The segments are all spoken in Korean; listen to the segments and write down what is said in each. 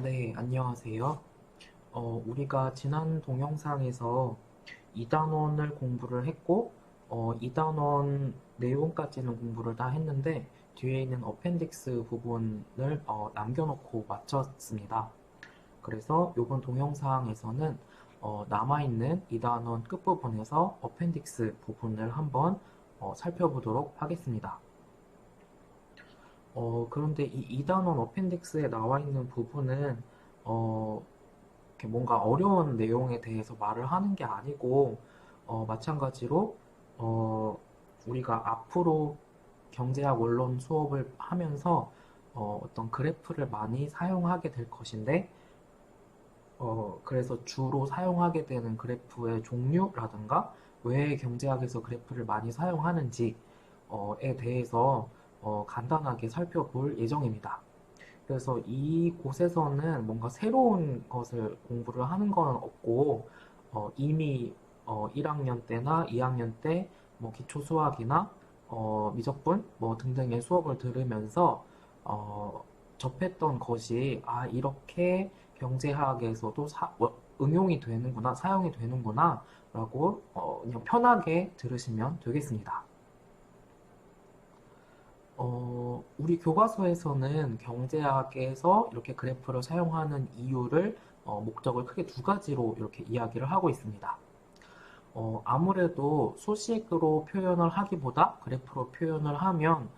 네, 안녕하세요. 우리가 지난 동영상에서 2단원을 공부를 했고, 2단원 내용까지는 공부를 다 했는데, 뒤에 있는 어펜딕스 부분을 남겨놓고 마쳤습니다. 그래서 이번 동영상에서는 남아있는 2단원 끝부분에서 어펜딕스 부분을 한번 살펴보도록 하겠습니다. 그런데 이 2단원 어펜딕스에 나와 있는 부분은 어, 이렇게 뭔가 어려운 내용에 대해서 말을 하는 게 아니고, 마찬가지로, 우리가 앞으로 경제학 원론 수업을 하면서, 어떤 그래프를 많이 사용하게 될 것인데, 그래서 주로 사용하게 되는 그래프의 종류라든가, 왜 경제학에서 그래프를 많이 사용하는지에 대해서 간단하게 살펴볼 예정입니다. 그래서 이곳에서는 뭔가 새로운 것을 공부를 하는 건 없고, 이미 1학년 때나 2학년 때 뭐 기초 수학이나 미적분 뭐 등등의 수업을 들으면서 접했던 것이 이렇게 경제학에서도 응용이 되는구나, 사용이 되는구나 라고 그냥 편하게 들으시면 되겠습니다. 우리 교과서에서는 경제학에서 이렇게 그래프를 사용하는 이유를, 목적을 크게 두 가지로 이렇게 이야기를 하고 있습니다. 아무래도 수식으로 표현을 하기보다 그래프로 표현을 하면,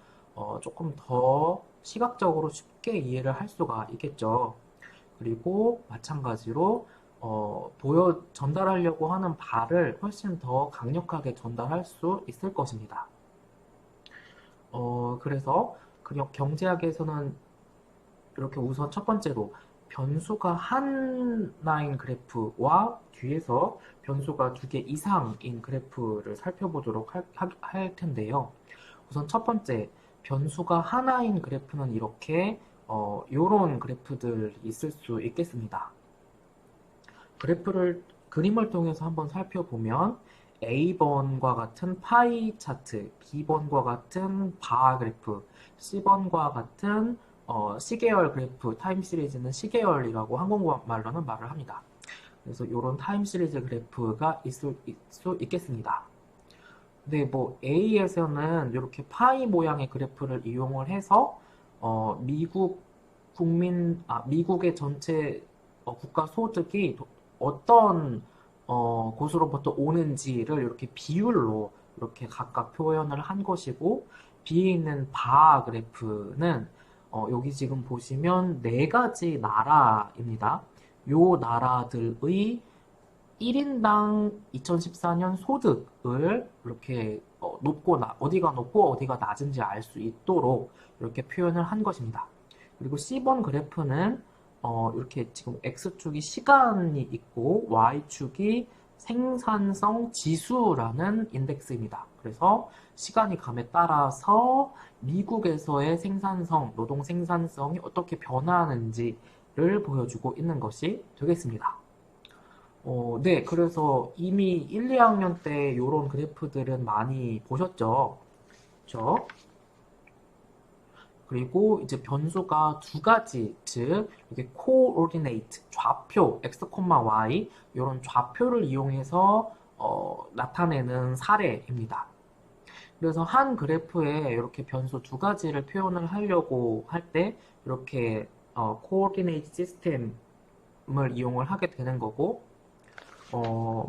조금 더 시각적으로 쉽게 이해를 할 수가 있겠죠. 그리고 마찬가지로, 전달하려고 하는 바를 훨씬 더 강력하게 전달할 수 있을 것입니다. 그래서 그냥 경제학에서는 이렇게 우선 첫 번째로 변수가 하나인 그래프와 뒤에서 변수가 두 개 이상인 그래프를 살펴보도록 할 텐데요. 우선 첫 번째, 변수가 하나인 그래프는 이렇게 요런 그래프들 있을 수 있겠습니다. 그림을 통해서 한번 살펴보면 A번과 같은 파이 차트, B번과 같은 바 그래프, C번과 같은 시계열 그래프, 타임 시리즈는 시계열이라고 한국말로는 말을 합니다. 그래서 이런 타임 시리즈 그래프가 있을 수 있겠습니다. 근데 뭐 A에서는 이렇게 파이 모양의 그래프를 이용을 해서 미국의 전체 국가 소득이 어떤 곳으로부터 오는지를 이렇게 비율로 이렇게 각각 표현을 한 것이고, B에 있는 바 그래프는 여기 지금 보시면 네 가지 나라입니다. 요 나라들의 1인당 2014년 소득을 이렇게 어디가 높고 어디가 낮은지 알 수 있도록 이렇게 표현을 한 것입니다. 그리고 C번 그래프는 이렇게 지금 X축이 시간이 있고 Y축이 생산성 지수라는 인덱스입니다. 그래서 시간이 감에 따라서 미국에서의 노동 생산성이 어떻게 변화하는지를 보여주고 있는 것이 되겠습니다. 네, 그래서 이미 1, 2학년 때 이런 그래프들은 많이 보셨죠? 그렇죠? 그리고 이제 변수가 두 가지, 즉 이게 coordinate, 좌표, x, y 이런 좌표를 이용해서 나타내는 사례입니다. 그래서 한 그래프에 이렇게 변수 두 가지를 표현을 하려고 할 때 이렇게 coordinate 시스템을 이용을 하게 되는 거고,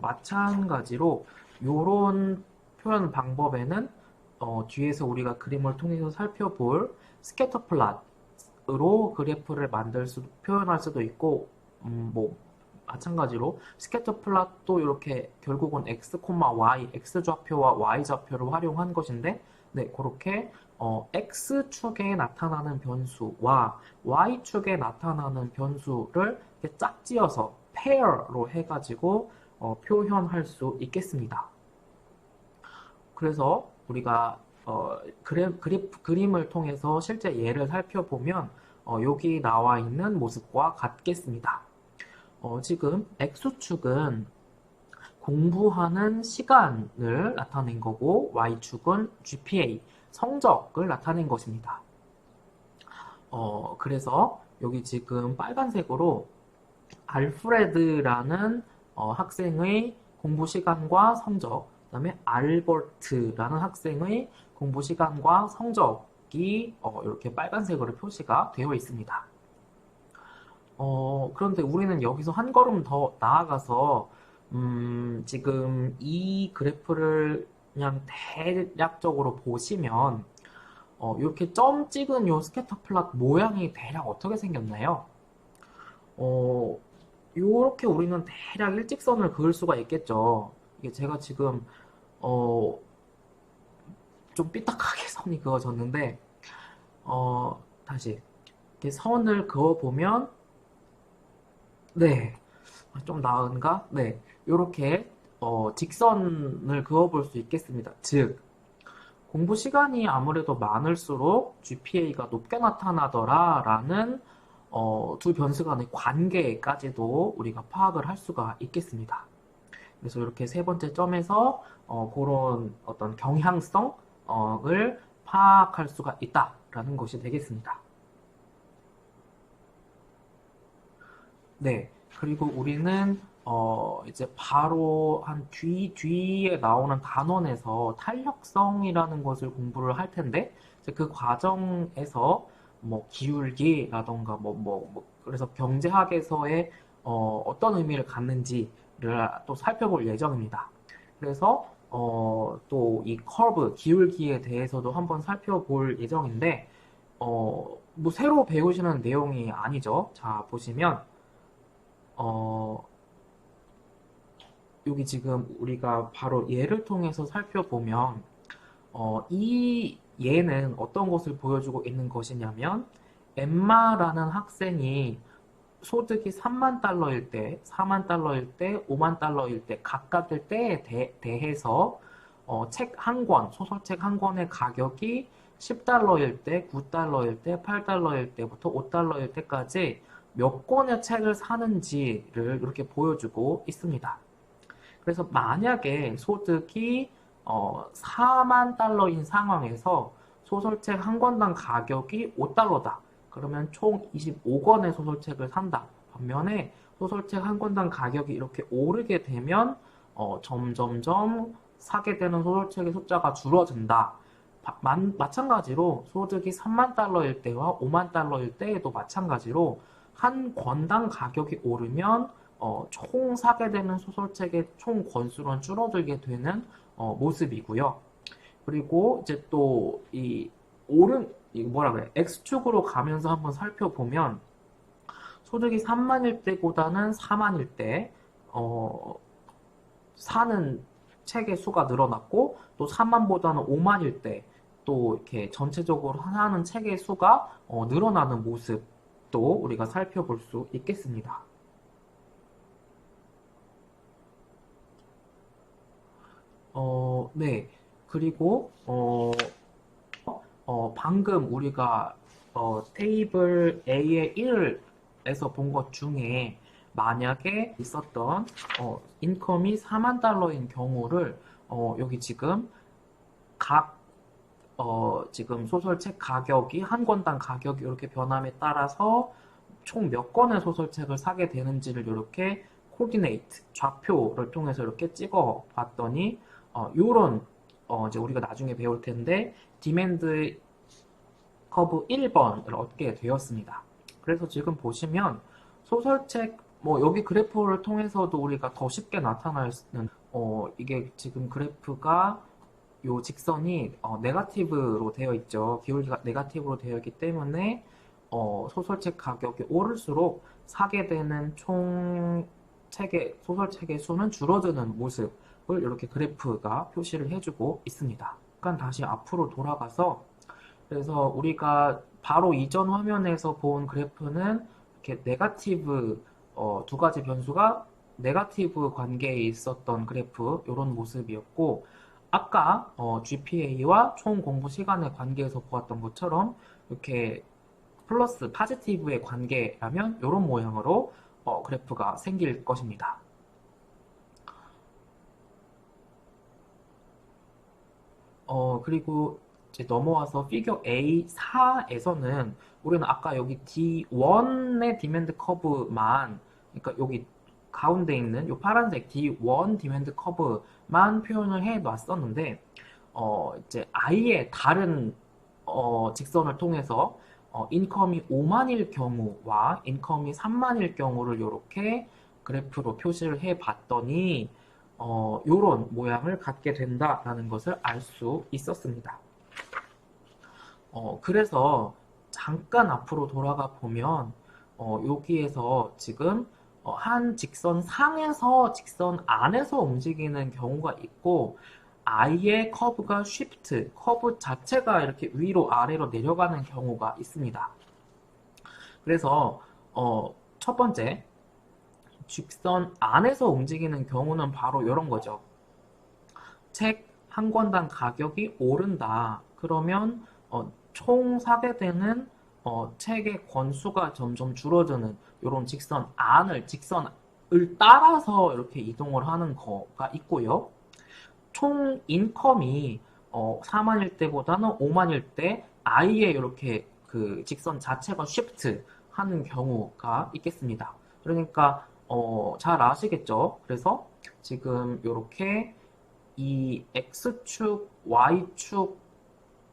마찬가지로 이런 표현 방법에는 뒤에서 우리가 그림을 통해서 살펴볼 스캐터 플롯으로 그래프를 표현할 수도 있고, 뭐 마찬가지로 스캐터 플롯도 이렇게 결국은 x, y, x 좌표와 y 좌표를 활용한 것인데, 네, 그렇게 x축에 나타나는 변수와 y축에 나타나는 변수를 이렇게 짝지어서 pair로 해가지고 표현할 수 있겠습니다. 그래서 우리가 그림을 통해서 실제 예를 살펴보면 여기 나와 있는 모습과 같겠습니다. 지금 X축은 공부하는 시간을 나타낸 거고, Y축은 GPA, 성적을 나타낸 것입니다. 그래서 여기 지금 빨간색으로 알프레드라는 학생의 공부 시간과 성적, 그다음에 알버트라는 학생의 공부 시간과 성적이 이렇게 빨간색으로 표시가 되어 있습니다. 그런데 우리는 여기서 한 걸음 더 나아가서 지금 이 그래프를 그냥 대략적으로 보시면 이렇게 점 찍은 요 스캐터 플롯 모양이 대략 어떻게 생겼나요? 어, 요렇게 우리는 대략 일직선을 그을 수가 있겠죠. 이게 제가 지금 어, 좀 삐딱하게 선이 그어졌는데 다시 이렇게 선을 그어보면 네, 좀 나은가? 네, 요렇게 직선을 그어볼 수 있겠습니다. 즉, 공부 시간이 아무래도 많을수록 GPA가 높게 나타나더라라는 두 변수 간의 관계까지도 우리가 파악을 할 수가 있겠습니다. 그래서 이렇게 세 번째 점에서 그런 어떤 경향성을 파악할 수가 있다라는 것이 되겠습니다. 네. 그리고 우리는 이제 바로 한 뒤에 나오는 단원에서 탄력성이라는 것을 공부를 할 텐데 이제 그 과정에서 뭐 기울기라던가 그래서 경제학에서의 어떤 의미를 갖는지를 또 살펴볼 예정입니다. 그래서 또 이 커브 기울기에 대해서도 한번 살펴볼 예정인데 뭐 새로 배우시는 내용이 아니죠. 자, 보시면 어, 여기 지금 우리가 바로 예를 통해서 살펴보면, 이 예는 어떤 것을 보여주고 있는 것이냐면, 엠마라는 학생이 소득이 3만 달러일 때, 4만 달러일 때, 5만 달러일 때, 각각의 때에 대해서 책 한 권, 소설책 한 권의 가격이 10달러일 때, 9달러일 때, 8달러일 때부터 5달러일 때까지 몇 권의 책을 사는지를 이렇게 보여주고 있습니다. 그래서 만약에 소득이 4만 달러인 상황에서 소설책 한 권당 가격이 5달러다. 그러면 총 25권의 소설책을 산다. 반면에 소설책 한 권당 가격이 이렇게 오르게 되면 점점점 사게 되는 소설책의 숫자가 줄어든다. 마찬가지로 소득이 3만 달러일 때와 5만 달러일 때에도 마찬가지로 한 권당 가격이 오르면 총 사게 되는 소설책의 총 권수는 줄어들게 되는 모습이고요. 그리고 이제 또 이 뭐라 그래, X축으로 가면서 한번 살펴보면 소득이 3만일 때보다는 4만일 때 사는 책의 수가 늘어났고 또 3만보다는 5만일 때 또 이렇게 전체적으로 사는 책의 수가 늘어나는 모습도 우리가 살펴볼 수 있겠습니다. 네. 그리고, 방금 우리가, 테이블 A의 1에서 본 것 중에 만약에 있었던, 인컴이 4만 달러인 경우를, 여기 지금 지금 소설책 가격이, 한 권당 가격이 이렇게 변함에 따라서 총 몇 권의 소설책을 사게 되는지를 이렇게 코디네이트, 좌표를 통해서 이렇게 찍어 봤더니, 요런, 이제 우리가 나중에 배울 텐데, 디맨드 커브 1번을 얻게 되었습니다. 그래서 지금 보시면 소설책, 뭐 여기 그래프를 통해서도 우리가 더 쉽게 나타날 수 있는, 이게 지금 그래프가 요 직선이 네거티브로 되어 있죠. 기울기가 네거티브로 되어 있기 때문에 소설책 가격이 오를수록 사게 되는 총 소설책의 수는 줄어드는 모습을 이렇게 그래프가 표시를 해주고 있습니다. 잠깐 다시 앞으로 돌아가서 그래서 우리가 바로 이전 화면에서 본 그래프는 이렇게 네거티브 두 가지 변수가 네거티브 관계에 있었던 그래프 이런 모습이었고 아까 GPA와 총 공부 시간의 관계에서 보았던 것처럼 이렇게 플러스 파지티브의 관계라면 이런 모양으로 그래프가 생길 것입니다. 그리고 이제 넘어와서 피겨 A4에서는 우리는 아까 여기 D1의 디맨드 커브만, 그러니까 여기 가운데 있는 이 파란색 D1 디맨드 커브만 표현을 해 놨었는데, 이제 아예 다른 직선을 통해서 인컴이 5만일 경우와 인컴이 3만일 경우를 이렇게 그래프로 표시를 해 봤더니 요런 모양을 갖게 된다라는 것을 알 수 있었습니다. 그래서 잠깐 앞으로 돌아가 보면 여기에서 지금 한 직선 상에서 직선 안에서 움직이는 경우가 있고, 아예 커브가 쉬프트, 커브 자체가 이렇게 위로 아래로 내려가는 경우가 있습니다. 그래서 첫 번째 직선 안에서 움직이는 경우는 바로 이런 거죠. 책 한 권당 가격이 오른다. 그러면 총 사게 되는 책의 권수가 점점 줄어드는 이런 직선을 따라서 이렇게 이동을 하는 거가 있고요. 총 인컴이 4만일 때보다는 5만일 때 아예 이렇게 그 직선 자체가 쉬프트 하는 경우가 있겠습니다. 그러니까 잘 아시겠죠? 그래서 지금 이렇게 이 X축, Y축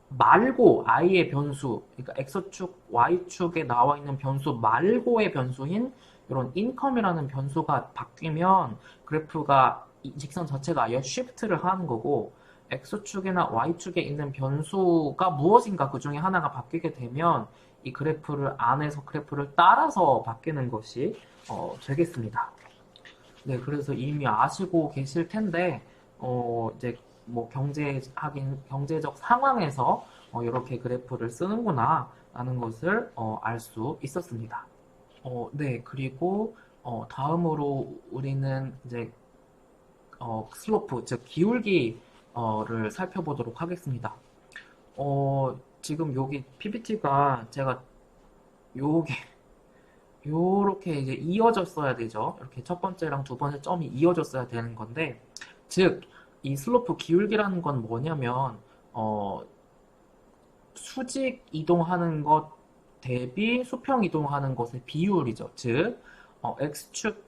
말고 아이의 변수, 그러니까 X축, Y축에 나와 있는 변수 말고의 변수인 이런 인컴이라는 변수가 바뀌면 그래프가 이 직선 자체가 아예 쉬프트를 하는 거고, X축이나 Y축에 있는 변수가 무엇인가 그 중에 하나가 바뀌게 되면 이 그래프를 안에서 그래프를 따라서 바뀌는 것이 되겠습니다. 네, 그래서 이미 아시고 계실 텐데 이제 뭐 경제적 상황에서 이렇게 그래프를 쓰는구나 라는 것을 알 수 있었습니다. 네, 그리고 다음으로 우리는 이제 슬로프, 즉 기울기를 살펴보도록 하겠습니다. 지금 여기 PPT가 제가 요게 요렇게 이제 이어졌어야 되죠. 이렇게 첫 번째랑 두 번째 점이 이어졌어야 되는 건데, 즉 이 슬로프 기울기라는 건 뭐냐면 수직 이동하는 것 대비 수평 이동하는 것의 비율이죠. 즉 X축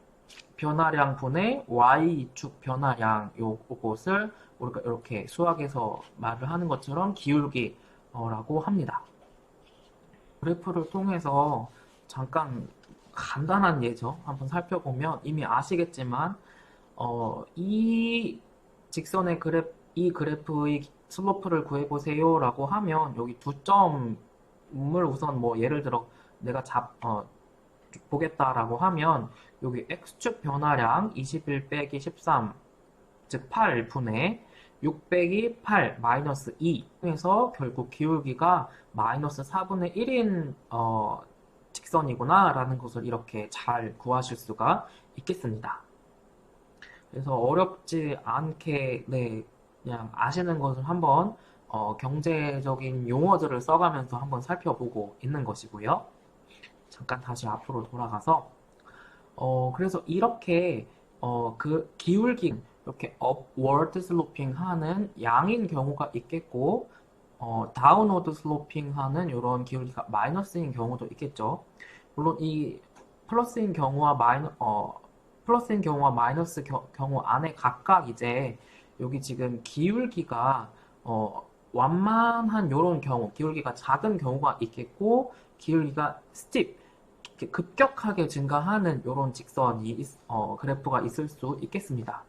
변화량 분의 Y축 변화량, 요것을 우리가 이렇게 수학에서 말을 하는 것처럼 기울기라고 합니다. 그래프를 통해서 잠깐 간단한 예죠 한번 살펴보면 이미 아시겠지만 이 직선의 이 그래프의 슬로프를 구해보세요 라고 하면 여기 두 점을 우선 뭐 예를 들어 내가 보겠다라고 하면 여기 X축 변화량 21 빼기 13, 즉 8분의 6 빼기 8 마이너스 2 해서 결국 기울기가 마이너스 4분의 1인 직선이구나 라는 것을 이렇게 잘 구하실 수가 있겠습니다. 그래서 어렵지 않게 그냥 아시는 것을 한번 경제적인 용어들을 써가면서 한번 살펴보고 있는 것이고요. 잠깐 다시 앞으로 돌아가서 그래서 이렇게 그 기울기 이렇게 upward sloping 하는 양인 경우가 있겠고 downward sloping 하는 이런 기울기가 마이너스인 경우도 있겠죠. 물론 이 플러스인 경우와 마이너스 경우 안에 각각 이제 여기 지금 기울기가 완만한 이런 경우, 기울기가 작은 경우가 있겠고 기울기가 스팁, 급격하게 증가하는 이런 직선이 그래프가 있을 수 있겠습니다.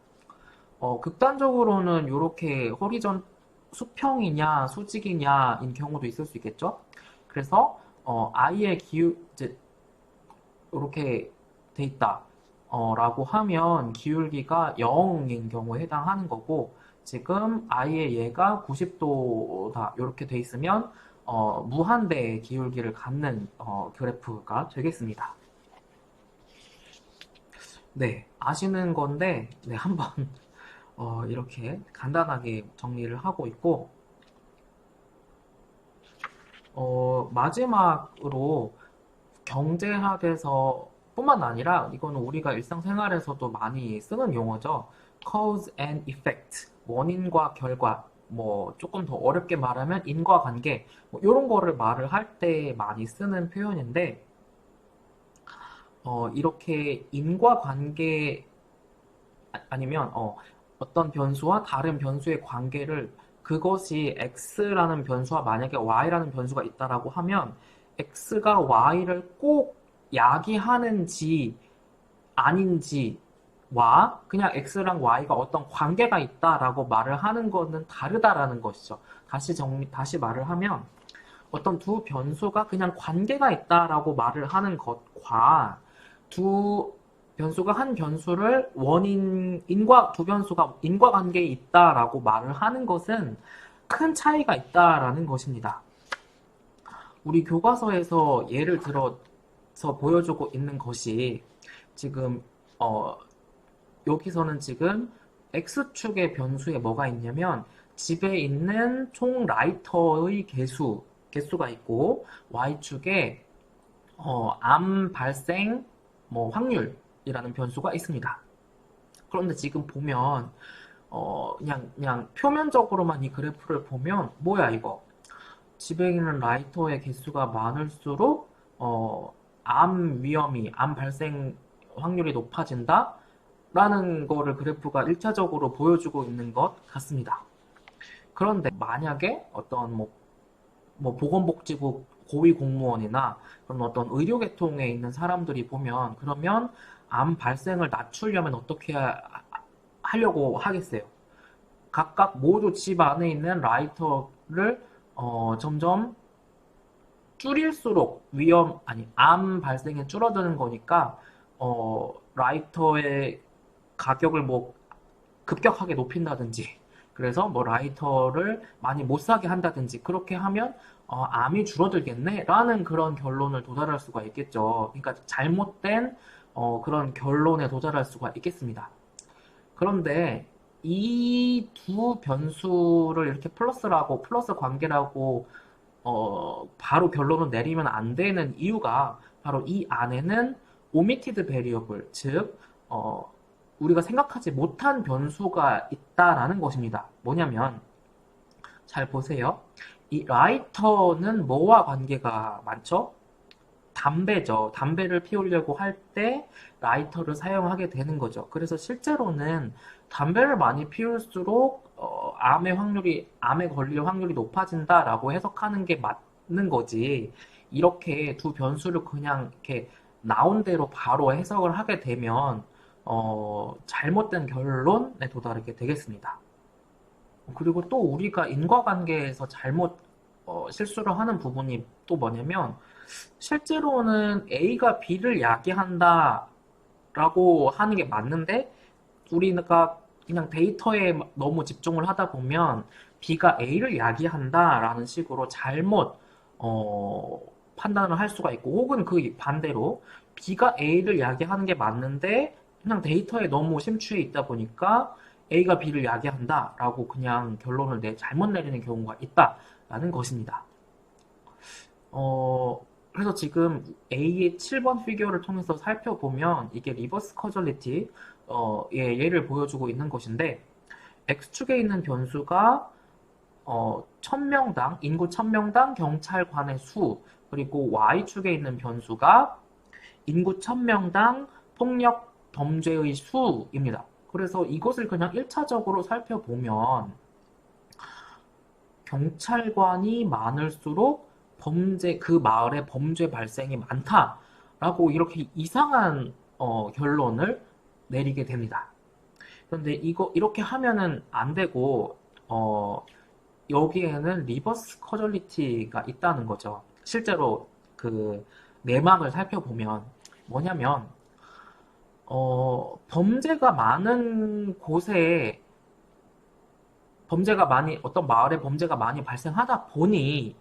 극단적으로는 이렇게 수평이냐 수직이냐인 경우도 있을 수 있겠죠. 그래서 아예 이제 이렇게 돼 있다 라고 하면 기울기가 0인 경우에 해당하는 거고, 지금 아예 얘가 90도다 이렇게 돼 있으면 무한대의 기울기를 갖는 그래프가 되겠습니다. 네, 아시는 건데 한번 이렇게 간단하게 정리를 하고 있고, 마지막으로 경제학에서 뿐만 아니라 이거는 우리가 일상생활에서도 많이 쓰는 용어죠. Cause and Effect, 원인과 결과 뭐 조금 더 어렵게 말하면 인과관계 뭐 이런 거를 말을 할 때 많이 쓰는 표현인데 이렇게 인과관계 아니면 어떤 변수와 다른 변수의 관계를 그것이 x라는 변수와 만약에 y라는 변수가 있다라고 하면 x가 y를 꼭 야기하는지 아닌지와 그냥 x랑 y가 어떤 관계가 있다라고 말을 하는 거는 다르다라는 것이죠. 다시 말을 하면 어떤 두 변수가 그냥 관계가 있다라고 말을 하는 것과 두 변수가 한 변수를 두 변수가 인과관계에 있다라고 말을 하는 것은 큰 차이가 있다라는 것입니다. 우리 교과서에서 예를 들어서 보여주고 있는 것이 지금 여기서는 지금 x축의 변수에 뭐가 있냐면 집에 있는 총 라이터의 개수가 있고 y축에 암 발생 확률이라는 변수가 있습니다. 그런데 지금 보면 그냥 표면적으로만 이 그래프를 보면 뭐야 이거 집에 있는 라이터의 개수가 많을수록 암 발생 확률이 높아진다 라는 거를 그래프가 1차적으로 보여주고 있는 것 같습니다. 그런데 만약에 어떤 보건복지부 고위공무원이나 그런 어떤 의료계통에 있는 사람들이 보면 그러면 암 발생을 낮추려면 어떻게 하려고 하겠어요? 각각 모두 집 안에 있는 라이터를 점점 줄일수록 암 발생이 줄어드는 거니까 라이터의 가격을 급격하게 높인다든지 그래서 라이터를 많이 못 사게 한다든지 그렇게 하면 암이 줄어들겠네 라는 그런 결론을 도달할 수가 있겠죠. 그러니까 잘못된 그런 결론에 도달할 수가 있겠습니다. 그런데 이 두 변수를 이렇게 플러스 관계라고 바로 결론을 내리면 안 되는 이유가 바로 이 안에는 omitted variable, 즉 우리가 생각하지 못한 변수가 있다라는 것입니다. 뭐냐면 잘 보세요. 이 라이터는 뭐와 관계가 많죠? 담배죠. 담배를 피우려고 할 때 라이터를 사용하게 되는 거죠. 그래서 실제로는 담배를 많이 피울수록 암에 걸릴 확률이 높아진다라고 해석하는 게 맞는 거지. 이렇게 두 변수를 그냥 이렇게 나온 대로 바로 해석을 하게 되면 잘못된 결론에 도달하게 되겠습니다. 그리고 또 우리가 인과관계에서 실수를 하는 부분이 또 뭐냐면 실제로는 A가 B를 야기한다라고 하는 게 맞는데 우리가 그냥 데이터에 너무 집중을 하다 보면 B가 A를 야기한다라는 식으로 잘못 판단을 할 수가 있고 혹은 그 반대로 B가 A를 야기하는 게 맞는데 그냥 데이터에 너무 심취해 있다 보니까 A가 B를 야기한다라고 그냥 결론을 잘못 내리는 경우가 있다라는 것입니다. 그래서 지금 A의 7번 피규어를 통해서 살펴보면 이게 리버스 커절리티 의 예를 보여주고 있는 것인데 X축에 있는 변수가 1000명당 인구 1000명당 경찰관의 수 그리고 Y축에 있는 변수가 인구 1000명당 폭력 범죄의 수입니다. 그래서 이것을 그냥 1차적으로 살펴보면 경찰관이 많을수록 그 마을에 범죄 발생이 많다라고 이렇게 이상한 결론을 내리게 됩니다. 그런데 이렇게 하면은 안 되고 여기에는 리버스 커절리티가 있다는 거죠. 실제로 그 내막을 살펴보면 뭐냐면 범죄가 많은 곳에 어떤 마을에 범죄가 많이 발생하다 보니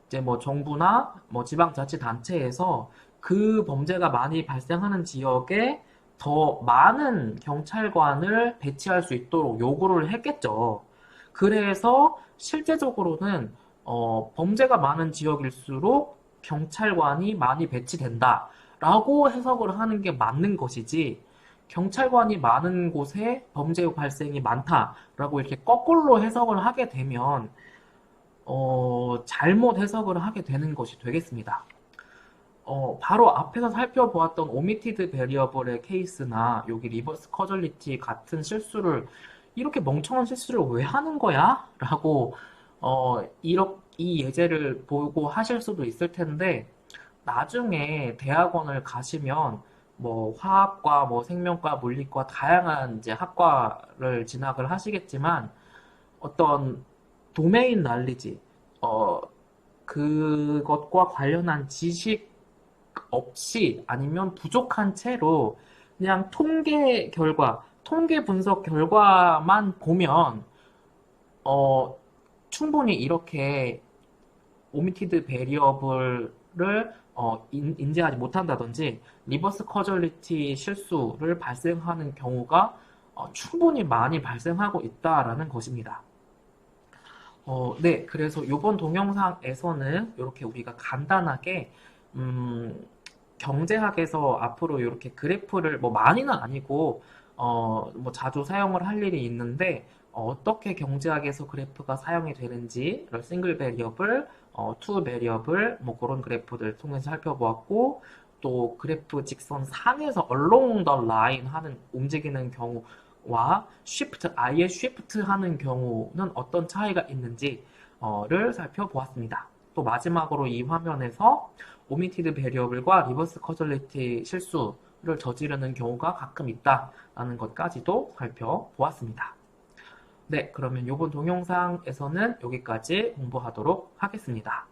이제 정부나 지방자치단체에서 그 범죄가 많이 발생하는 지역에 더 많은 경찰관을 배치할 수 있도록 요구를 했겠죠. 그래서 실제적으로는 범죄가 많은 지역일수록 경찰관이 많이 배치된다라고 해석을 하는 게 맞는 것이지 경찰관이 많은 곳에 범죄 발생이 많다라고 이렇게 거꾸로 해석을 하게 되면 잘못 해석을 하게 되는 것이 되겠습니다. 바로 앞에서 살펴보았던 오미티드 베리어블의 케이스나 여기 리버스 커절리티 같은 실수를 이렇게 멍청한 실수를 왜 하는 거야? 라고 이 예제를 보고 하실 수도 있을 텐데 나중에 대학원을 가시면 뭐 화학과, 뭐 생명과, 물리과 다양한 이제 학과를 진학을 하시겠지만 어떤 도메인 난리지, 그것과 관련한 지식 없이 아니면 부족한 채로 그냥 통계 결과, 통계 분석 결과만 보면 어, 충분히 이렇게 오미티드 베리어블을 인지하지 못한다든지 리버스 커절리티 실수를 발생하는 경우가 충분히 많이 발생하고 있다라는 것입니다. 네, 그래서 이번 동영상에서는 이렇게 우리가 간단하게 경제학에서 앞으로 이렇게 그래프를 뭐 많이는 아니고 뭐 자주 사용을 할 일이 있는데 어떻게 경제학에서 그래프가 사용이 되는지를 싱글 베리어블, 투 베리어블 뭐 그런 그래프들 통해서 살펴보았고 또 그래프 직선 상에서 along the line 하는 움직이는 경우와 쉬프트, 아예 쉬프트 하는 경우는 어떤 차이가 있는지를 살펴보았습니다. 또 마지막으로 이 화면에서 오미티드 베리어블과 리버스 커절리티 실수를 저지르는 경우가 가끔 있다라는 것까지도 살펴보았습니다. 네, 그러면 이번 동영상에서는 여기까지 공부하도록 하겠습니다.